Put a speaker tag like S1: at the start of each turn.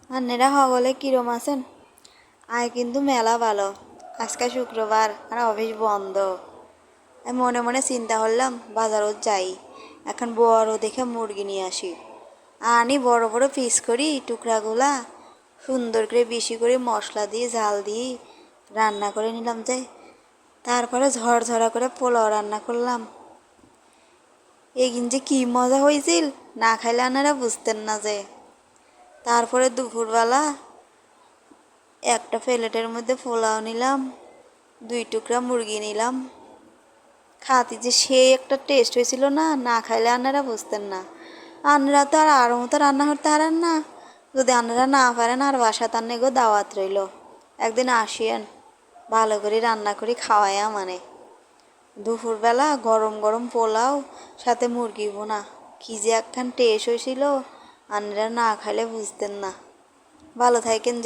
S1: আপনারা সকলে কিরম আছেন? আয় কিন্তু মেলা ভালো। আজকে শুক্রবার আর অফিস বন্ধ। মনে মনে চিন্তা করলাম বাজারত যাই, এখন বড় দেখে মুরগি নিয়ে আসি। আনি বড় বড় পিস করি, টুকরাগুলা সুন্দর করে বেশি করে মশলা দিয়ে ঝাল দিয়ে রান্না করে নিলাম। তারপরে ঝরঝরা করে পোলাও রান্না করলাম। এগিন যে কি মজা হয়েছিল, না খাইলে আপনারা বুঝতেন না। তারপরে দুপুরবেলা একটা প্লেটের মধ্যে পোলাও নিলাম, 2 টুকরা মুরগি নিলাম। খাতে যে সেই একটা টেস্ট হয়েছিল, না না খাইলে আপনারা বুঝতেন না। আপনারা তো আর মতো রান্না করতে পারেন না। যদি আপনারা না পারেন, আর বাসাতে গো দাওয়াত রইল, একদিন আসিয়েন, ভালো করে রান্না করে খাওয়ায়া। দুপুরবেলা গরম গরম পোলাও সাথে মুরগি বোনা, কি যে একখান টেস্ট হয়েছিল, আপনারা না খাইলে বুঝতেন না। ভালো থাকেন।